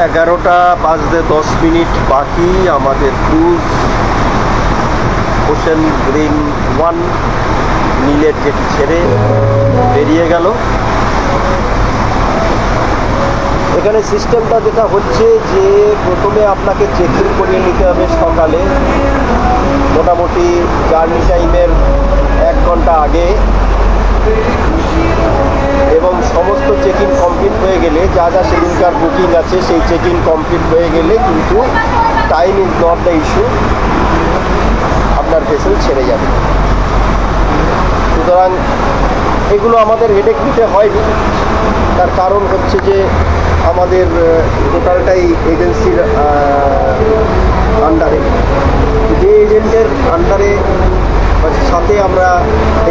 11:05 বাকি আমাদের cruise ocean green 1 নীলের জেটি ছেড়ে বেরিয়ে গেল। এখানে সিস্টেমটা যেটা হচ্ছে যে প্রথমে আপনাকে চেক ইন করিয়ে নিতে হবে সকালে, মোটামুটি জার্নি টাইমের 1 ঘন্টা আগে, এবং সমস্ত চেক ইন কমপ্লিট হয়ে গেলে যা যা সেদিনকার বুকিং আছে সেই চেক ইন কমপ্লিট হয়ে গেলে কিন্তু time is not the issue, আপনার ভেসেল ছেড়ে যাবে। সুতরাং এগুলো আমাদের হেডেক নিতে হয়নি, তার কারণ হচ্ছে যে আমাদের টোটালটাই এজেন্সির আন্ডারে, যে এজেন্টের আন্ডারে সাথে আমরা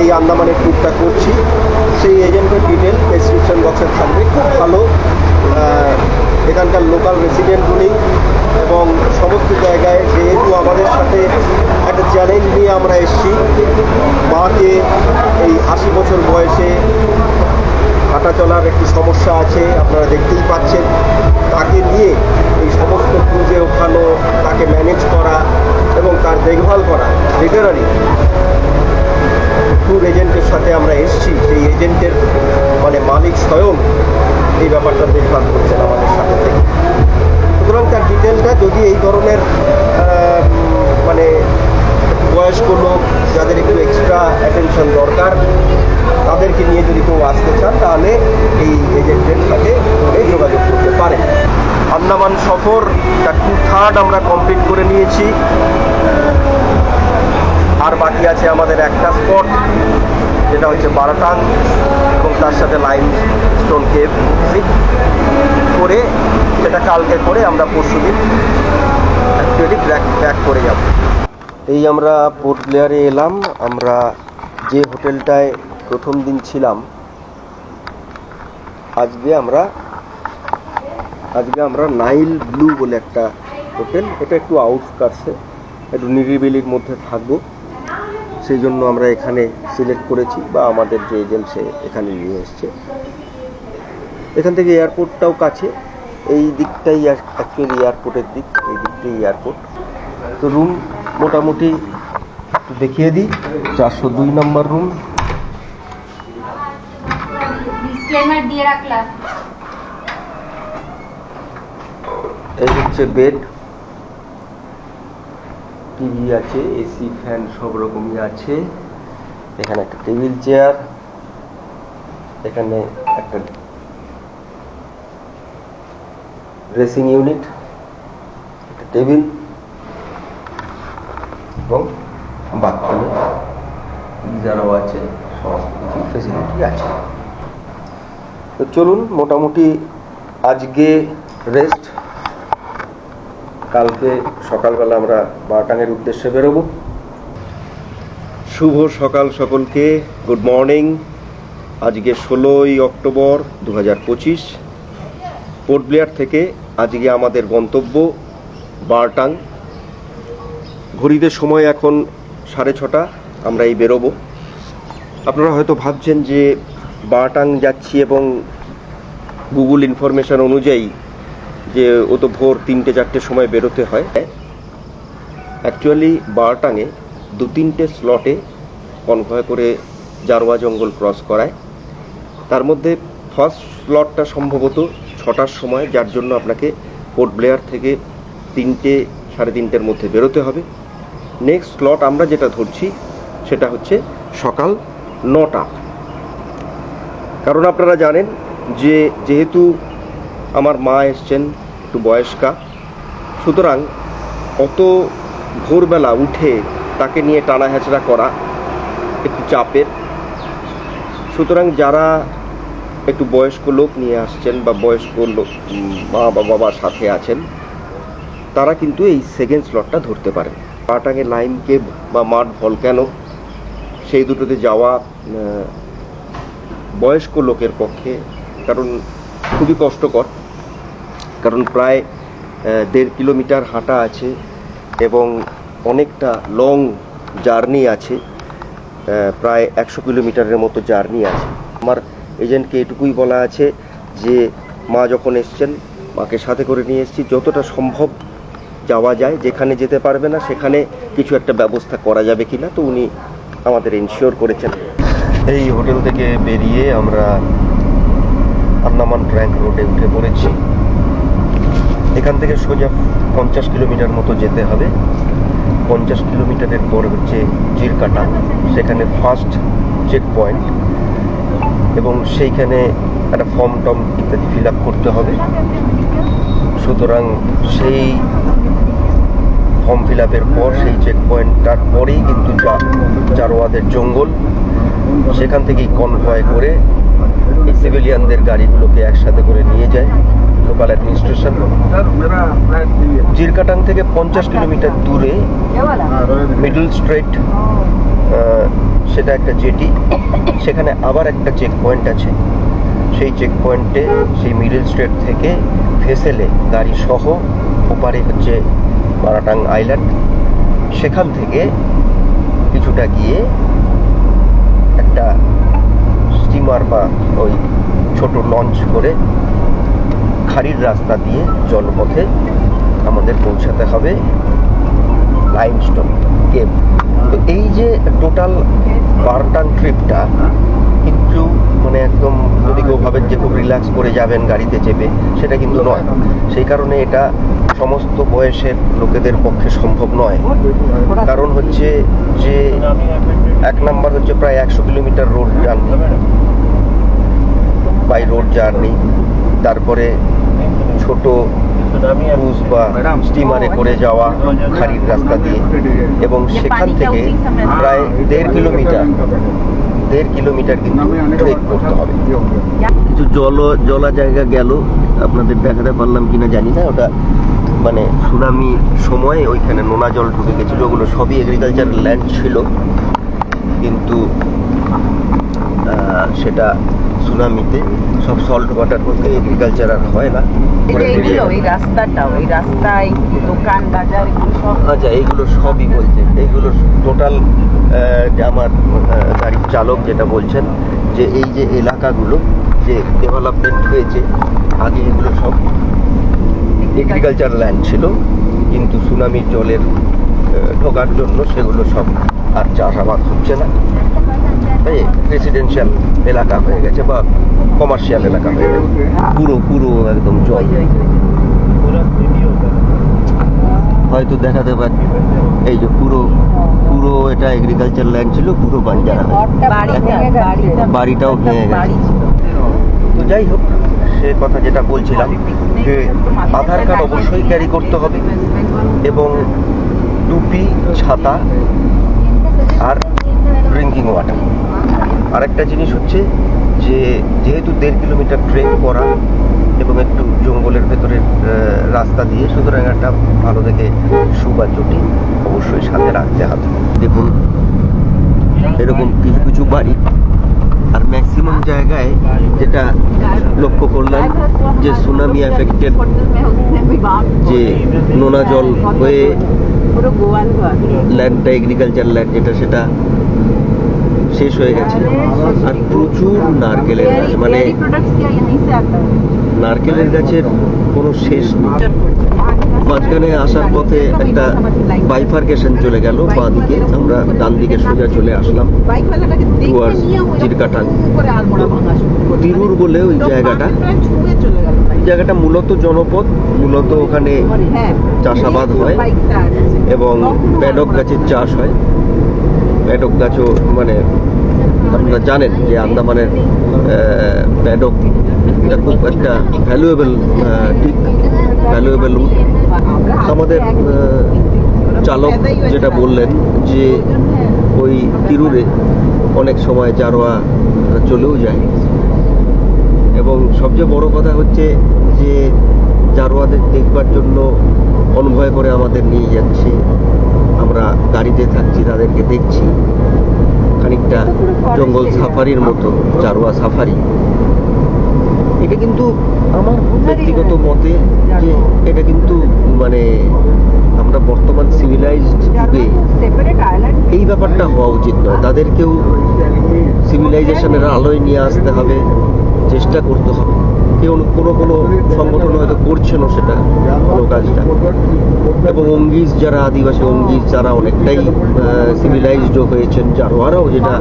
এই আন্দামানের ট্যুরটা করছি সেই এজেন্টের ডিটেল ডেসক্রিপশন বক্সে থাকবে। খুব ভালো এখানকার লোকাল রেসিডেন্ট উনি, এবং সমস্ত জায়গায় যেহেতু আমাদের সাথে একটা চ্যালেঞ্জ নিয়ে আমরা এসেছি, মাকে এই 80 বছর বয়সে হাঁটা চলার একটি সমস্যা আছে, আপনারা দেখতেই পাচ্ছেন, তাকে নিয়ে এই সমস্ত ক্রুজে ওঠানো, তাকে ম্যানেজ করা এবং তার দেখভাল করা রেগুলারই ট্যুর এজেন্টের সাথে আমরা এসেছি, সেই এজেন্টের মালিক স্বয়ং এই ব্যাপারটা দেখভাল করছেন আমাদের সাথে থেকে। সুতরাং তার ডিটেলটা, যদি এই ধরনের বয়স্ক লোক যাদের একটু এক্সট্রা অ্যাটেনশন দরকার, তাদেরকে নিয়ে যদি কেউ আসতে চান তাহলে এই এজেন্টের সাথে যোগাযোগ করতে পারেন। আন্দামান সফর 2/3 আমরা কমপ্লিট করে নিয়েছি, আর বাকি আছে আমাদের একটা স্পট, যেটা হচ্ছে বারাটাং, এবং তার সাথে লাইমস্টোন কেভ করে, সেটা কালকে করে আমরা পরশুদিন অ্যাকচুয়ালি ব্যাক করে যাব। এই আমরা পোর্ট ব্লেয়ারে এলাম। আমরা যে হোটেলটায় প্রথম দিন ছিলাম, আজকে আমরা নাইল ব্লু বলে একটা হোটেল, এটা একটু আউটস্কার্টসে, একটু নিরিবিলির মধ্যে থাকবো, সেই জন্য আমরা এখানে সিলেক্ট করেছি, বা আমাদের যে এজেন্ট সে এখানে নিয়ে এসছে। এখান থেকে এয়ারপোর্টটাও কাছে, এই দিকটাই অ্যাকচুয়ালি এয়ারপোর্টের দিক, এই দিকটাই এয়ারপোর্ট। তো রুম মোটামুটি একটু দেখিয়ে দিই, 402 নম্বর রুম। এই হচ্ছে বেড, টিভি আছে, এসি, ফ্যান সব রকমই আছে। এখানে একটা টেবিল চেয়ার, এখানে একটা ড্রেসিং ইউনিট, একটা টেবিল, এবং বাথরুমে গিজারও আছে, সমস্ত কিছু ফেসিলিটি আছে। তো চলুন, মোটামুটি আজকে রেস্ট, কালকে সকালবেলা আমরা বারাটাংয়ের উদ্দেশ্যে বেরোবো। শুভ সকাল সকলকে, গুড মর্নিং। আজকে 16ই অক্টোবর 2025, পোর্ট ব্লেয়ার থেকে আজকে আমাদের গন্তব্য বারাটাং। ঘড়িতে সময় এখন 6:30, আমরা এই বেরোবো। আপনারা হয়তো ভাবছেন যে বারাটাং যাচ্ছি এবং গুগল ইনফরমেশন অনুযায়ী যে ও তো ভোর 3-4টের সময় বেরোতে হয়। অ্যাকচুয়ালি বারাটাংয়ে 2-3টে স্লটে কনভয় করে জারোয়া জঙ্গল ক্রস করায়। তার মধ্যে ফার্স্ট স্লটটা সম্ভবত 6টার সময়, যার জন্য আপনাকে পোর্ট ব্লেয়ার থেকে 3-3:30 মধ্যে বেরোতে হবে। নেক্সট স্লট আমরা যেটা ধরছি সেটা হচ্ছে সকাল 9টা। কারণ আপনারা জানেন যে যেহেতু আমার মা এসছেন একটু বয়স্কা, সুতরাং অত ভোরবেলা উঠে তাকে নিয়ে টানা হেঁচড়া করা একটু চাপের। সুতরাং যারা একটু বয়স্ক লোক নিয়ে আসছেন বা বয়স্ক লোক মা বা বাবার সাথে আছেন, তারা কিন্তু এই সেকেন্ড স্লটটা ধরতে পারেন। বারাটাংয়ে লাইম কেভ বা মাড ভলক্যানো, সেই দুটোতে যাওয়া বয়স্ক লোকের পক্ষে কারণ খুবই কষ্টকর, কারণ প্রায় 1.5 কিলোমিটার হাঁটা আছে এবং অনেকটা লং জার্নি আছে, প্রায় 100 কিলোমিটারের মতো জার্নি আছে। আমার এজেন্টকে এটুকুই বলা আছে যে মা যখন এসছেন মাকে সাথে করে নিয়ে এসেছি। যতটা সম্ভব যাওয়া যায়, যেখানে যেতে পারবে না সেখানে কিছু একটা ব্যবস্থা করা যাবে কিনা, তো উনি আমাদের ইনশিওর করেছেন। এই হোটেল থেকে বেরিয়ে আমরা আন্দামান ট্র্যাঙ্ক রোডে উঠে পড়েছি। এখান থেকে সোজা 50 কিলোমিটার মতো যেতে হবে। 50 কিলোমিটারের পর হচ্ছে জিরকাটা, সেখানে ফার্স্ট চেক পয়েন্ট, এবং সেইখানে একটা ফর্ম টম ইত্যাদি ফিল আপ করতে হবে। সুতরাং সেই ফর্ম ফিল আপের পর সেই চেক পয়েন্টটার পরেই কিন্তু জারোয়াদের জঙ্গল, সেখান থেকেই কনভয় করে এই সিভিলিয়ানদের গাড়িগুলোকে একসাথে করে নিয়ে যায় লোকাল অ্যাডমিনিস্ট্রেশন। জিরকাটাং থেকে 50 কিলোমিটার দূরে মিডল স্ট্রেট, সেটা একটা জেটি, সেখানে আবার একটা চেক পয়েন্ট আছে। সেই চেক পয়েন্টে সেই মিডল স্ট্রেট থেকে ভেসেলে গাড়ি সহ ওপারে হচ্ছে মারাটাং আইল্যান্ড, সেখান থেকে কিছুটা গিয়ে একটা স্টিমার বা ওই ছোট লঞ্চ করে খাড়ির রাস্তা দিয়ে জলপথে আমাদের পৌঁছাতে হবে লাইমস্টোন কেভ। তো এই যে টোটাল বারটাং ট্রিপটা কিন্তু মানে একদম যদি কেউ ভাবেন যে খুব রিল্যাক্স করে যাবেন গাড়িতে চেপে, সেটা কিন্তু নয়। সেই কারণে এটা সমস্ত বয়সের লোকেদের পক্ষে সম্ভব নয়। কারণ হচ্ছে যে এক নাম্বার হচ্ছে প্রায় 100 kilometre road journey, by road journey, তারপরে ছোট ক্রুজ বা স্টিমারে করে যাওয়া খাড়ির রাস্তা দিয়ে, এবং সেখান থেকে প্রায় 1.5 কিলোমিটার কিন্তু ট্রেক করতে হবে। কিছু জলা জায়গা গেল, আপনাদের দেখাতে পারলাম কিনা জানি না। ওটা মানে সুনামি সময় ওইখানে নোনা জল ঢুকে গেছিল। ওগুলো সবই এগ্রিকালচার ল্যান্ড ছিল, কিন্তু সেটা সুনামিতে সব সল্ট ওয়াটার করতে এগ্রিকালচার আর হয় না। আচ্ছা, এইগুলো সবই বলছেন, এইগুলো টোটাল আমার গাড়ির চালক যেটা বলছেন যে এই যে এলাকাগুলো যে ডেভেলপমেন্ট হয়েছে, আগে এগুলো সব এগ্রিকালচার ল্যান্ড ছিল, কিন্তু সুনামির জলের ঢোকার জন্য সেগুলো সব আর চাষাবাদ হচ্ছে না, তাই রেসিডেন্সিয়াল এলাকা হয়ে গেছে বা কমার্শিয়াল এলাকা হয়ে গেছে। পুরো একদম জল। হয়তো দেখাতে পারি, এই যে পুরো এটা এগ্রিকালচার ল্যান্ড ছিল, পুরো বাঞ্জারা, বাড়িটাও ভেঙে গেছে। তো যাই হোক, সে কথা যেটা বলছিলাম যে আধার কার্ড অবশ্যই ক্যারি করতে হবে, এবং টুপি, ছাতা আর ড্রিঙ্কিং ওয়াটার। আরেকটা জিনিস হচ্ছে যে যেহেতু 1.5 কিলোমিটার ট্রেক করা এবং একটু জঙ্গলের ভেতরের রাস্তা দিয়ে, সুতরাং একটা ভালো দেখে শু বা চটি অবশ্যই সাথে রাখতে হবে। দেখুন এরকম কিছু কিছু বাড়ি, আর ম্যাক্সিমাম জায়গায় যেটা লক্ষ্য করলাম যে সুনামি এফেক্টেড যে নোনা জল হয়ে ল্যান্ডটা এগ্রিকালচার ল্যান্ড যেটা, সেটা শেষ হয়ে গেছে। আর প্রচুর নারকেলের গাছ, মানে নারকেলের গাছের কোনো শেষ নেই। মাঝখানে আসার পথে একটা বাইফার্কেশন চলে গেল বাঁ দিকে, আমরা ডান দিকে সোজা চলে আসলাম টুয়ার্ডস জিরকাটাং। তিরুর বলে ওই জায়গাটা মূলত জনপদ, মূলত ওখানে চাষাবাদ হয় এবং প্যাডক গাছের চাষ হয়। প্যাডক গাছও মানে আপনারা জানেন যে আন্দামানের প্যাডক এটা খুব একটা ভ্যালুয়েবল উড। আমাদের চালক যেটা বললেন যে ওই তিরুরে অনেক সময় জারোয়া চলেও যায়, এবং সবচেয়ে বড় কথা হচ্ছে যে জারোয়াদের দেখবার জন্য কনভয় করে আমাদের নিয়ে যাচ্ছে, আমরা গাড়িতে থাকছি, তাদেরকে দেখছি। খানিকটা জঙ্গল সাফারির মতো, জারোয়া সাফারি। এটা কিন্তু আমার ব্যক্তিগত মতে যে এটা কিন্তু মানে আমরা বর্তমান সিভিলাইজড যুগে এই ব্যাপারটা হওয়া উচিত নয়। তাদেরকেও সিভিলাইজেশনের আলোয় নিয়ে আসতে হবে, চেষ্টা করতে হবে। কেউ কোনো কোনো সংগঠন হয়তো করছেনও সেটা কোনো কাজটা। এবং অঙ্গিজ যারা আদিবাসী অঙ্গিজ যারা অনেকটাই সিভিলাইজডও হয়েছেন, জারোয়ারাও যেটা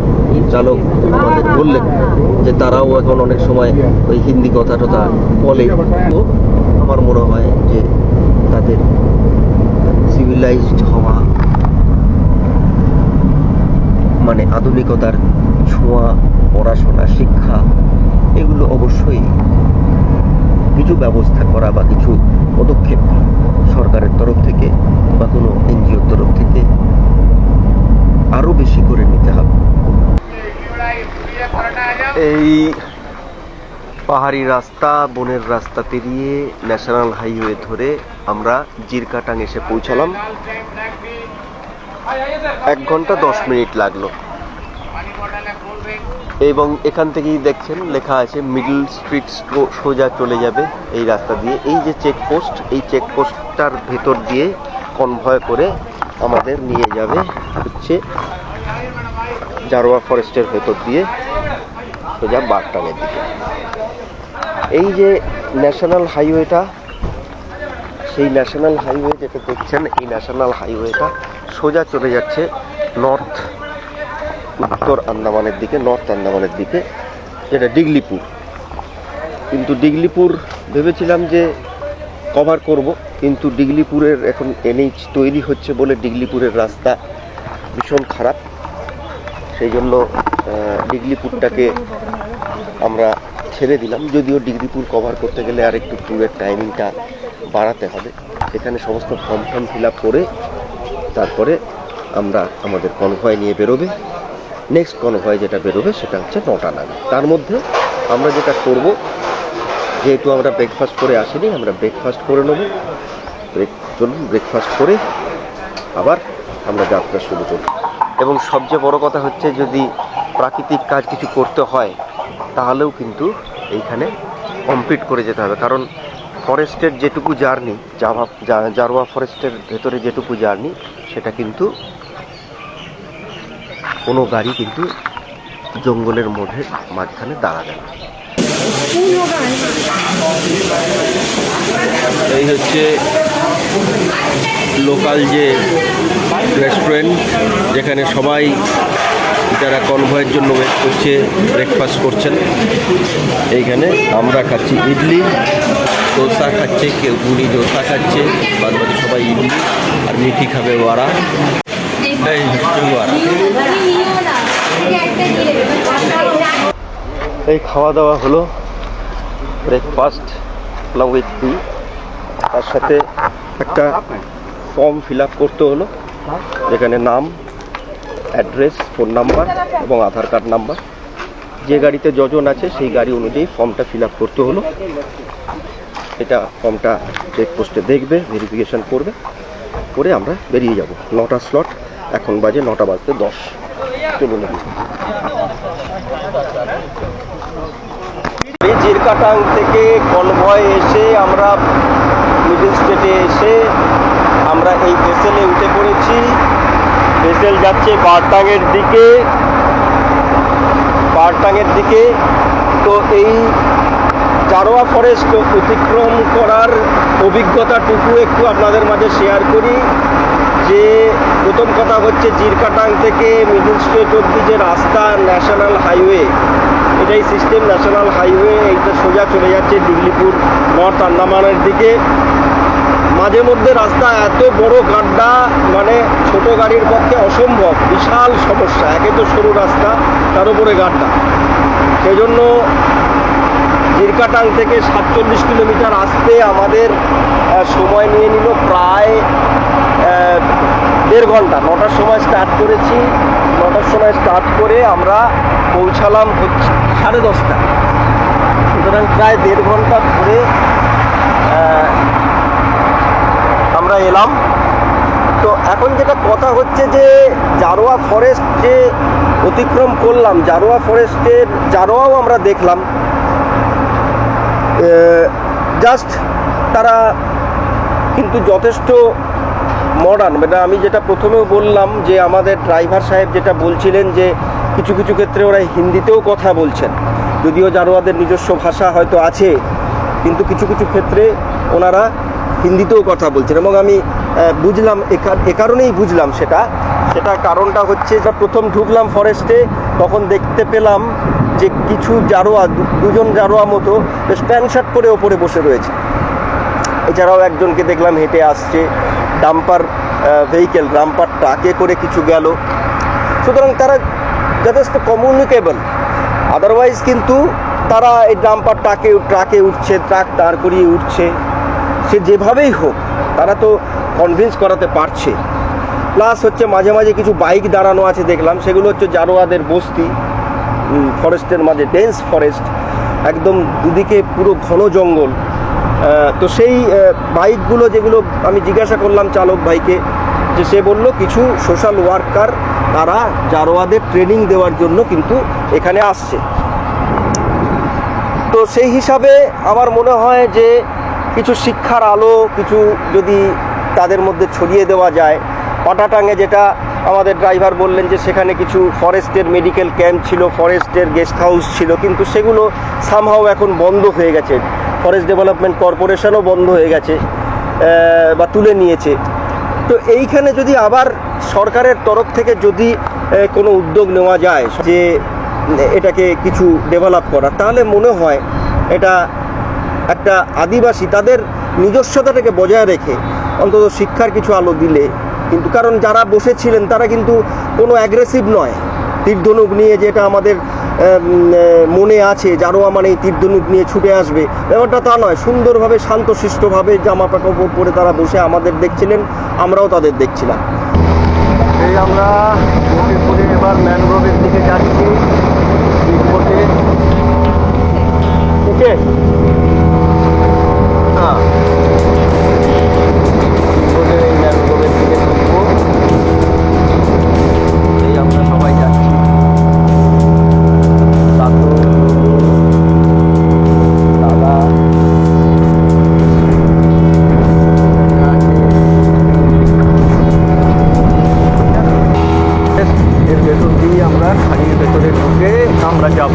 চালক আমাদের বললেন যে তারাও এখন অনেক সময় ওই হিন্দি কথা টথা বলে। তো আমার মনে হয় যে তাদের সিভিলাইজড হওয়া মানে আধুনিকতার ছোঁয়া, পড়াশোনা, শিক্ষা, এগুলো অবশ্যই কিছু ব্যবস্থা করা বা কিছু পদক্ষেপ সরকারের তরফ থেকে বা কোনো এনজিওর তরফ থেকে আরো বেশি করে নিতে হবে। এই পাহাড়ি রাস্তা, বনের রাস্তা পেরিয়ে ন্যাশনাল হাইওয়ে ধরে আমরা জিরকাটাং এসে পৌঁছালাম। 1 ঘন্টা 10 মিনিট লাগলো। এবং এখান থেকেই দেখছেন লেখা আছে মিডল স্ট্রিট সোজা চলে যাবে এই রাস্তা দিয়ে। এই যে চেকপোস্ট, এই চেকপোস্টটার ভেতর দিয়ে কনভয় করে আমাদের নিয়ে যাবে হচ্ছে জারোয়া ফরেস্টের ভেতর দিয়ে সোজা বাগটাংয়ের দিকে। এই যে ন্যাশনাল হাইওয়েটা, সেই ন্যাশনাল হাইওয়ে যেটা দেখছেন, এই ন্যাশনাল হাইওয়েটা সোজা চলে যাচ্ছে উত্তর আন্দামানের দিকে, নর্থ আন্দামানের দিকে, যেটা ডিগলিপুর। কিন্তু ডিগলিপুর ভেবেছিলাম যে কভার করব, কিন্তু ডিগলিপুরের এখন এনএইচ তৈরি হচ্ছে বলে ডিগলিপুরের রাস্তা ভীষণ খারাপ। সেই জন্য ডিগলিপুরটাকে আমরা ছেড়ে দিলাম। যদিও ডিগলিপুর কভার করতে গেলে আর একটু ট্যুরের টাইমিংটা বাড়াতে হবে। এখানে সমস্ত ফর্ম ফিল আপ করে তারপরে আমরা আমাদের কনভয় নিয়ে বেরোবে। নেক্সট কনভয় যেটা বেরোবে সেটা হচ্ছে 9টা নাগাদ। তার মধ্যে আমরা যেটা করব, যেহেতু আমরা ব্রেকফাস্ট করে আসিনি, আমরা ব্রেকফাস্ট করে নেব। চলুন ব্রেকফাস্ট করে আবার আমরা যাত্রা শুরু করব। এবং সবচেয়ে বড় কথা হচ্ছে, যদি প্রাকৃতিক কাজ কিছু করতে হয় তাহলেও কিন্তু এইখানে কমপ্লিট করে যেতে হবে। কারণ ফরেস্টের যেটুকু জার্নি, জারোয়া ফরেস্টের ভেতরে যেটুকু জার্নি, সেটা কিন্তু কোনো গাড়ি কিন্তু জঙ্গলের মধ্যে মাঝখানে দাঁড়াবে না। এই হচ্ছে লোকাল যে রেস্টুরেন্ট, যেখানে সবাই যারা কনভয়ের জন্য ওয়েট করছে ব্রেকফাস্ট করছেন। এইখানে আমরা খাচ্ছি ইডলি, ডোসা খাচ্ছে, কেউ পুরি ডোসা খাচ্ছে, বাদ বাকি সবাই ইডলি, আর মিঠি খাবে ওরা। এই খাওয়া দাওয়া হলো, ব্রেকফাস্ট উইথ টি, তার সাথে একটা ফর্ম ফিল আপ করতে হলো, যেখানে নাম, অ্যাড্রেস, ফোন নাম্বার এবং আধার কার্ড নাম্বার, যে গাড়িতে যজন আছে সেই গাড়ি অনুযায়ী ফর্মটা ফিল আপ করতে হলো। এটা ফর্মটা চেকপোস্টে দেখবে, ভেরিফিকেশন করবে, করে আমরা বেরিয়ে যাব। 9টা স্লট, এখন বাজে 9টা বাজতে 10। চলুন। জিরকাটাং থেকে কনভয় এসে আমরা মিডল স্টেটে এসে আমরা এই ভেসেলে উঠে পড়েছি। ভেসেল যাচ্ছে বারটাংয়ের দিকে। তো এই জারোয়া ফরেস্ট অতিক্রম করার অভিজ্ঞতাটুকু একটু আপনাদের মাঝে শেয়ার করি। যে প্রথম কথা হচ্ছে, জিরকাটাং থেকে মিডল স্টেট অব্দি যে রাস্তা, ন্যাশনাল হাইওয়ে, এটাই সিস্টেম ন্যাশনাল হাইওয়ে। এইটা সোজা চলে যাচ্ছে ডিগলিপুর, নর্থ আন্দামানের দিকে। মাঝে মধ্যে রাস্তা এত বড় গাড্ডা, মানে ছোট গাড়ির পক্ষে অসম্ভব, বিশাল সমস্যা। একে তো সরু রাস্তা, তার উপরে গাড্ডা। সেই জন্য জিরকাটাং থেকে 47 কিলোমিটার আসতে আমাদের সময় নিয়ে নিল প্রায় 1.5 ঘন্টা। 9টার সময় স্টার্ট করেছি, 9টার সময় স্টার্ট করে আমরা পৌঁছালাম হচ্ছে 10:30। সুতরাং প্রায় 1.5 ঘন্টা ধরে আমরা এলাম। তো এখন যেটা কথা হচ্ছে যে জারোয়া ফরেস্ট যে অতিক্রম করলাম, জারোয়াও আমরা দেখলাম। জাস্ট তারা কিন্তু যথেষ্ট মডার্ন। মানে আমি যেটা প্রথমেও বললাম যে আমাদের ড্রাইভার সাহেব যেটা বলছিলেন যে কিছু কিছু ক্ষেত্রে ওরা হিন্দিতেও কথা বলছেন, যদিও জারোয়াদের নিজস্ব ভাষা হয়তো আছে, কিন্তু কিছু কিছু ক্ষেত্রে ওনারা হিন্দিতেও কথা বলছেন এবং আমি বুঝলাম এ কারণেই বুঝলাম সেটা কারণটা হচ্ছে যে প্রথম ঢুকলাম ফরেস্টে তখন দেখতে পেলাম যে কিছু জারোয়া দুজন জারোয়া মতো বেশ প্যান্ট শার্ট পরে ওপরে বসে রয়েছে। এছাড়াও একজনকে দেখলাম হেঁটে আসছে, ডাম্পার ভেহিকেল ডাম্পার ট্রাকে করে কিছু গেল। সুতরাং তারা যথেষ্ট কমিউনিকেবল, আদারওয়াইজ কিন্তু তারা এই ডাম্পার ট্রাকে উঠছে, ট্রাক দাঁড় করিয়ে উঠছে, সে যেভাবেই হোক তারা তো কনভিন্স করাতে পারছে। প্লাস হচ্ছে মাঝে মাঝে কিছু বাইক দাঁড়ানো আছে দেখলাম, সেগুলো হচ্ছে জারোয়াদের বস্তি, ফরেস্টের মাঝে ডেন্স ফরেস্ট, একদম দুদিকে পুরো ঘন জঙ্গল। তো সেই বাইকগুলো যেগুলো আমি জিজ্ঞাসা করলাম চালক ভাইকে, যে সে বলল কিছু সোশ্যাল ওয়ার্কার তারা জারোয়াদের ট্রেনিং দেওয়ার জন্য কিন্তু এখানে আসছে। তো সেই হিসাবে আমার মনে হয় যে কিছু শিক্ষার আলো কিছু যদি তাদের মধ্যে ছড়িয়ে দেওয়া যায়। পাটাটাঙ্গে যেটা আমাদের ড্রাইভার বললেন যে সেখানে কিছু ফরেস্টের মেডিকেল ক্যাম্প ছিল, ফরেস্টের গেস্ট হাউস ছিল, কিন্তু সেগুলো সামহাও এখন বন্ধ হয়ে গেছে। ফরেস্ট ডেভেলপমেন্ট কর্পোরেশনও বন্ধ হয়ে গেছে বা তুলে নিয়েছে। তো এইখানে যদি আবার সরকারের তরফ থেকে যদি কোনো উদ্যোগ নেওয়া যায় যে এটাকে কিছু ডেভেলপ করা, তাহলে মনে হয় এটা একটা আদিবাসী তাদের নিজস্বতাটাকে বজায় রেখে অন্তত শিক্ষার কিছু আলো দিলে কিন্তু, কারণ যারা বসেছিলেন তারা কিন্তু কোনো অ্যাগ্রেসিভ নয়। তীরধনুক নিয়ে যেটা আমাদের মনে আছে, জারোয়া মানে তীরধনুক নিয়ে ছুটে আসবে, ব্যাপারটা তা নয়। সুন্দরভাবে শান্তশিষ্টভাবে জামা কাপড় পরে তারা বসে আমাদের দেখছিলেন, আমরাও তাদের দেখছিলাম। এই আমরা করে এবার ম্যানগ্রোভের দিকে যাচ্ছি। ওকে, হ্যাঁ, এই ম্যানগ্রোভের দিকে ঢুকবো। এই আমরা সবাই যাচ্ছি। দাদা এর ভেতর দিয়ে আমরা খাড়ির ভেতরে ঢুকে আমরা যাব।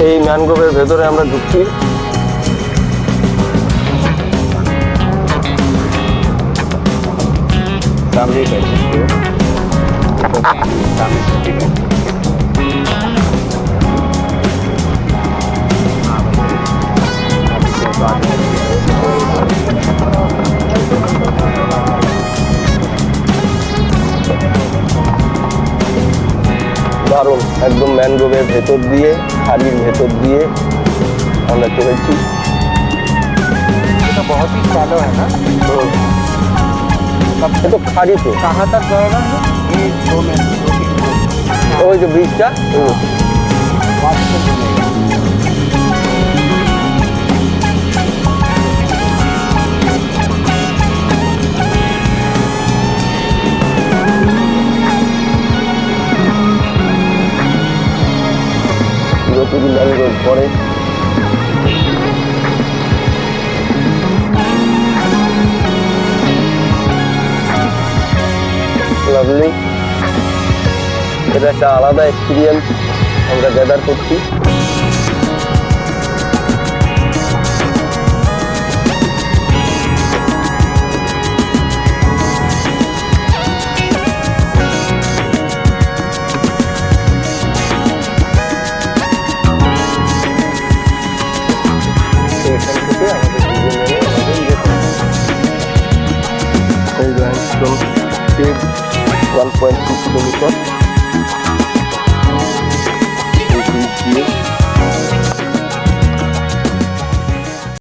এই ম্যানগ্রোভের ভেতরে আমরা ঢুকছি। सामने बैठ सकते हो, सामने बैठ দারুণ, একদম ম্যানগ্রোভের ভেতর দিয়ে, খালির ভেতর দিয়ে আমরা চলেছি। এটা बहुत ही चालू है ना, तो खाड़ी पे कहाँ तक जाएगा ये? 2 मिनट, 2-3 मिनट। ওই যে ব্রিজটা ম্যানগ্রোভ ফরেস্ট। লাভলি, এটা একটা আলাদা এক্সপিরিয়েন্স আমরা গ্যাদার করছি। এখান থেকে আমাদের 1.2 কিলোমিটার।